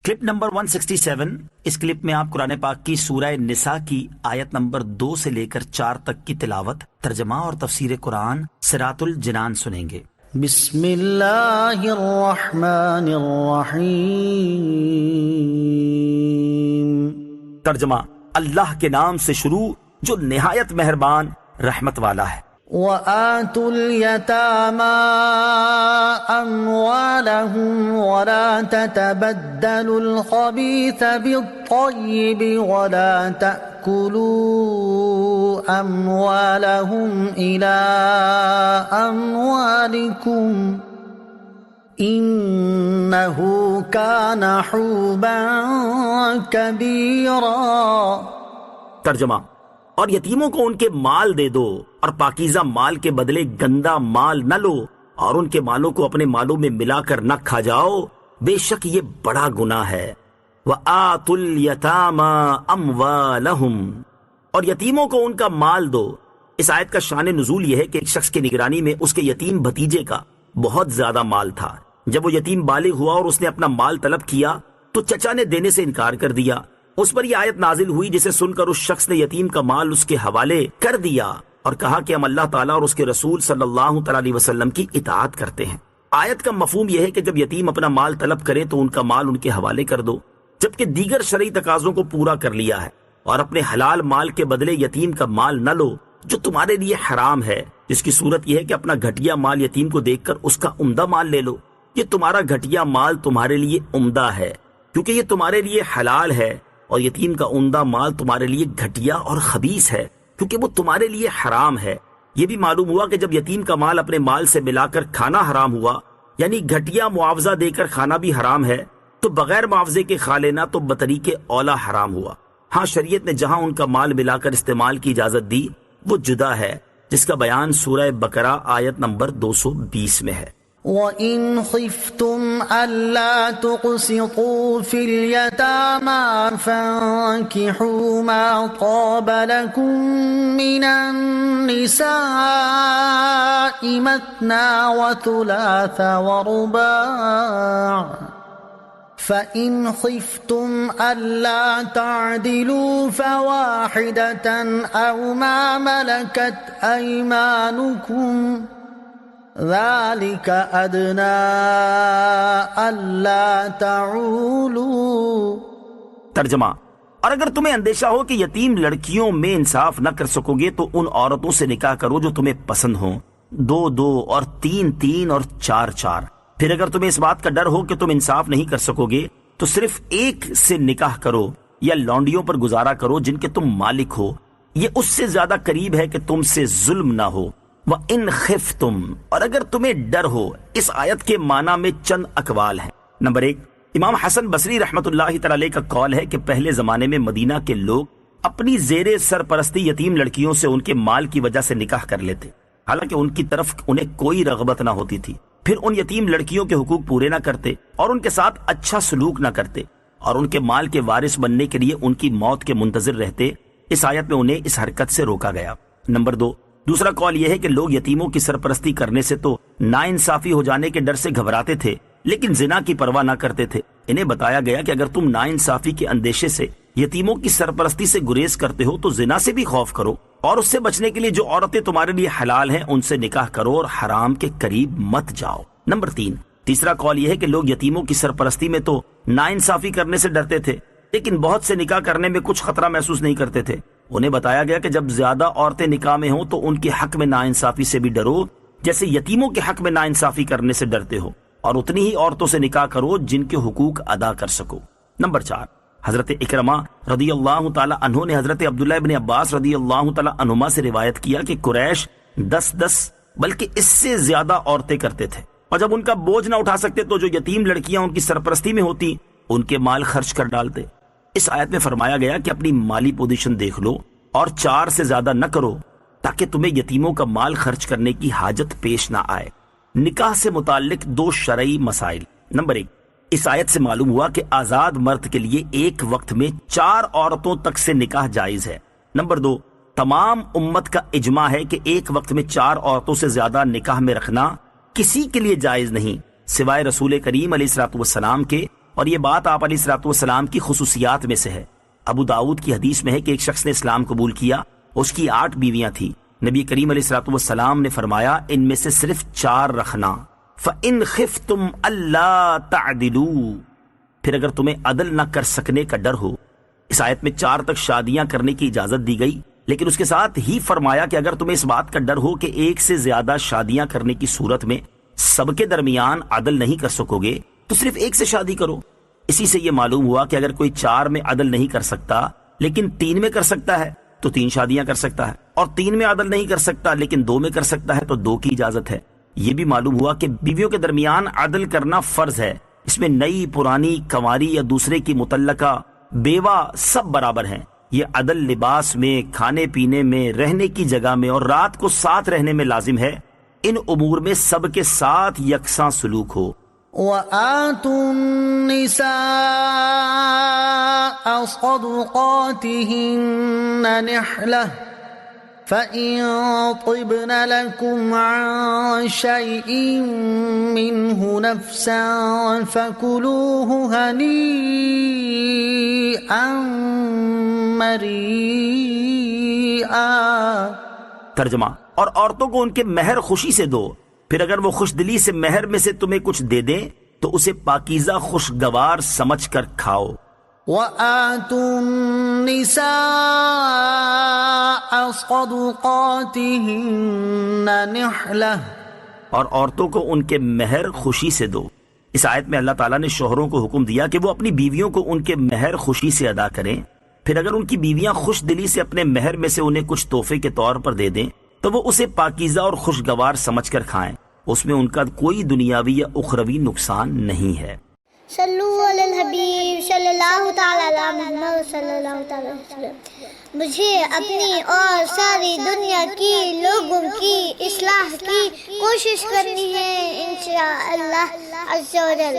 Clip number 167، اس clip میں آپ قرآن پاک کی سورہ نساء کی آیت نمبر 2 سے لے کر 4 تک کی تلاوت، ترجمہ اور تفسیر قرآن صراط الجنان سنیں گے۔ بسم اللہ الرحمن الرحیم۔ ترجمہ، اللہ کے نام سے شروع جو نہایت مہربان رحمت والا ہے۔ وَآتُوا الْيَتَامَىٰ أَمْوَالَهُمْ وَلَا تَتَبَدَّلُوا الْخَبِيثَ بِالطَّيِّبِ وَلَا تَأْكُلُوا أَمْوَالَهُمْ إِلَىٰ أَمْوَالِكُمْ إِنَّهُ كَانَ حُوبًا كَبِيرًا۔ ترجمہ، اور یتیموں کو ان کے مال دے دو اور پاکیزہ مال کے بدلے گندا مال نہ لو، اور ان کے مالوں کو اپنے مالوں میں ملا کر نہ کھا جاؤ، بے شک یہ بڑا گناہ ہے۔ وَآتُوا الْيَتَامَىٰ أَمْوَالَهُمْ، اور یتیموں کو ان کا مال دو۔ اس آیت کا شان نزول یہ ہے کہ ایک شخص کی نگرانی میں اس کے یتیم بھتیجے کا بہت زیادہ مال تھا۔ جب وہ یتیم بالغ ہوا اور اس نے اپنا مال طلب کیا تو چچا نے دینے سے انکار کر دیا۔ اس پر یہ آیت نازل ہوئی جسے سن کر اس شخص نے یتیم کا مال اس کے حوالے کر دیا اور کہا کہ ہم اللہ تعالیٰ اور اس کے رسول صلی اللہ تعالیٰ علیہ وسلم کی اطاعت کرتے ہیں۔ آیت کا مفہوم یہ ہے کہ جب یتیم اپنا مال طلب کرے تو ان کا مال ان کے حوالے کر دو، جبکہ دیگر شرعی تقاضوں کو پورا کر لیا ہے، اور اپنے حلال مال کے بدلے یتیم کا مال نہ لو جو تمہارے لیے حرام ہے، جس کی صورت یہ ہے کہ اپنا گھٹیا مال یتیم کو دیکھ کر اس کا عمدہ مال لے لو۔ یہ تمہارا گھٹیا مال تمہارے لیے عمدہ ہے کیونکہ یہ تمہارے لیے حلال ہے، اور یتیم کا عمدہ مال تمہارے لیے گھٹیا اور خبیث ہے کیونکہ وہ تمہارے لیے حرام ہے۔ یہ بھی معلوم ہوا کہ جب یتیم کا مال اپنے مال سے ملا کر کھانا حرام ہوا، یعنی گھٹیا معاوضہ دے کر کھانا بھی حرام ہے، تو بغیر معاوضے کے کھا لینا تو بطریق اولا حرام ہوا۔ ہاں، شریعت نے جہاں ان کا مال ملا کر استعمال کی اجازت دی وہ جدا ہے، جس کا بیان سورہ بقرہ آیت نمبر 220 میں ہے۔ وَإِنْ خِفْتُمْ أَلَّا تُقْسِطُوا فِي الْيَتَامَىٰ فَانكِحُوا مَا طَابَ لَكُم مِّنَ النِّسَاءِ مَثْنَىٰ وَثُلَاثَ وَرُبَاعَ فَإِنْ خِفْتُمْ أَلَّا تَعْدِلُوا فَوَاحِدَةً أَوْ مَا مَلَكَتْ أَيْمَانُكُمْ ذَلِكَ أَدْنَىٰ أَلَّا تَعُولُوا۔ ترجمہ، اور اگر تمہیں اندیشہ ہو کہ یتیم لڑکیوں میں انصاف نہ کر سکو گے تو ان عورتوں سے نکاح کرو جو تمہیں پسند ہوں، 2 اور 3 اور 4۔ پھر اگر تمہیں اس بات کا ڈر ہو کہ تم انصاف نہیں کر سکو گے تو صرف ایک سے نکاح کرو یا لونڈیوں پر گزارا کرو جن کے تم مالک ہو، یہ اس سے زیادہ قریب ہے کہ تم سے ظلم نہ ہو۔ وَإِنْ خِفْتُمْ، اور اگر تمہیں ڈر ہو، اس آیت کے معنی میں چند اقوال ہیں۔ نمبر 1، امام حسن بصری رحمۃ اللہ تعالی علیہ کا قول ہے کہ پہلے زمانے میں مدینہ کے لوگ اپنی زیر سرپرستی یتیم لڑکیوں سے ان کے مال کی وجہ سے نکاح کر لیتے، حالانکہ ان کی طرف انہیں کوئی رغبت نہ ہوتی تھی۔ پھر ان یتیم لڑکیوں کے حقوق پورے نہ کرتے اور ان کے ساتھ اچھا سلوک نہ کرتے، اور ان کے مال کے وارث بننے کے لیے ان کی موت کے منتظر رہتے۔ اس آیت میں انہیں اس حرکت سے روکا گیا۔ نمبر 2، دوسرا قول یہ ہے کہ لوگ یتیموں کی سرپرستی کرنے سے تو ناانصافی ہو جانے کے ڈر سے گھبراتے تھے لیکن زنا کی پرواہ نہ کرتے تھے۔ انہیں بتایا گیا کہ اگر تم ناانصافی کے اندیشے سے یتیموں کی سرپرستی سے گریز کرتے ہو تو زنا سے بھی خوف کرو، اور اس سے بچنے کے لیے جو عورتیں تمہارے لیے حلال ہیں ان سے نکاح کرو اور حرام کے قریب مت جاؤ۔ نمبر 3، تیسرا قول یہ ہے کہ لوگ یتیموں کی سرپرستی میں تو ناانصافی کرنے سے ڈرتے تھے لیکن بہت سے نکاح کرنے میں کچھ خطرہ محسوس نہیں کرتے تھے۔ انہیں بتایا گیا کہ جب زیادہ عورتیں نکاح میں ہوں تو ان کے حق میں ناانصافی سے بھی ڈرو جیسے یتیموں کے حق میں ناانصافی کرنے سے ڈرتے ہو، اور اتنی ہی عورتوں سے نکاح کرو جن کے حقوق ادا کر سکو۔ نمبر 4، حضرت اکرمہ رضی اللہ تعالی عنہ نے حضرت عبداللہ ابن عباس رضی اللہ تعالی عنہما سے روایت کیا کہ قریش 10 بلکہ اس سے زیادہ عورتیں کرتے تھے، اور جب ان کا بوجھ نہ اٹھا سکتے تو جو یتیم لڑکیاں ان کی سرپرستی میں ہوتی ان کے مال خرچ کر ڈالتے۔ اس آیت میں فرمایا گیا کہ اپنی مالی پوزیشن دیکھ لو اور 4 سے زیادہ نہ کرو تاکہ تمہیں یتیموں کا مال خرچ کرنے کی حاجت پیش نہ آئے۔ نکاح سے متعلق 2 شرعی مسائل۔ نمبر 1، اس آیت سے معلوم ہوا کہ آزاد مرد کے لیے ایک وقت میں 4 عورتوں تک سے نکاح جائز ہے۔ نمبر 2، تمام امت کا اجماع ہے کہ ایک وقت میں 4 عورتوں سے زیادہ نکاح میں رکھنا کسی کے لیے جائز نہیں سوائے رسول کریم علیہ الصلوۃ والسلام کے اور یہ بات آپ علیہ الصلوۃ والسلام کی خصوصیات میں سے ہے۔ ابو داؤد کی حدیث میں ہے کہ ایک شخص نے اسلام قبول کیا، اس کی 8 بیویاں تھیں۔ نبی کریم علیہ الصلوۃ والسلام نے فرمایا ان میں سے صرف 4 رکھنا، فَإِنْ خِفْتُمْ أَلَّا تَعْدِلُوا، پھر اگر تمہیں عدل نہ کر سکنے کا ڈر ہو۔ اس آیت میں 4 تک شادیاں کرنے کی اجازت دی گئی، لیکن اس کے ساتھ ہی فرمایا کہ اگر تمہیں اس بات کا ڈر ہو کہ ایک سے زیادہ شادیاں کرنے کی صورت میں سب کے درمیان عدل نہیں کر سکو گے تو صرف ایک سے شادی کرو۔ اسی سے یہ معلوم ہوا کہ اگر کوئی 4 میں عدل نہیں کر سکتا لیکن 3 میں کر سکتا ہے تو 3 شادیاں کر سکتا ہے، اور 3 میں عدل نہیں کر سکتا لیکن 2 میں کر سکتا ہے تو 2 کی اجازت ہے۔ یہ بھی معلوم ہوا کہ بیویوں کے درمیان عدل کرنا فرض ہے، اس میں نئی، پرانی، کنواری یا دوسرے کی متعلقہ، بیوہ سب برابر ہیں۔ یہ عدل لباس میں، کھانے پینے میں، رہنے کی جگہ میں اور رات کو ساتھ رہنے میں لازم ہے۔ ان امور میں سب کے ساتھ یکساں سلوک ہو۔ وَآتُوا النِّسَاءَ صَدُقَاتِهِنَّ نِحْلَةً فَإِن طِبْنَ لَكُمْ عَن شَيْءٍ مِّنْهُ نَفْسًا فَكُلُوهُ هَنِيئًا مَّرِيئًا۔ ترجمہ، اور عورتوں کو ان کے مہر خوشی سے دو، پھر اگر وہ خوش دلی سے مہر میں سے تمہیں کچھ دے دیں تو اسے پاکیزہ خوشگوار سمجھ کر کھاؤ۔ وَآتُوا النِّسَاءَ صَدُقَاتِهِنَّ نِحْلَةً، اور عورتوں کو ان کے مہر خوشی سے دو۔ اس آیت میں اللہ تعالیٰ نے شوہروں کو حکم دیا کہ وہ اپنی بیویوں کو ان کے مہر خوشی سے ادا کریں، پھر اگر ان کی بیویاں خوش دلی سے اپنے مہر میں سے انہیں کچھ تحفے کے طور پر دے دیں تو وہ اسے پاکیزہ اور خوشگوار سمجھ کر کھائیں، اس میں ان کا کوئی دنیاوی یا اخروی نقصان نہیں ہے۔ صلو علی الحبیب صلی اللہ تعالی علی محمد صلی اللہ تعالی وسلم۔ مجھے اپنی اور ساری دنیا کی لوگوں کی اصلاح کی کوشش کرنی ہے انشاءاللہ عز و جل۔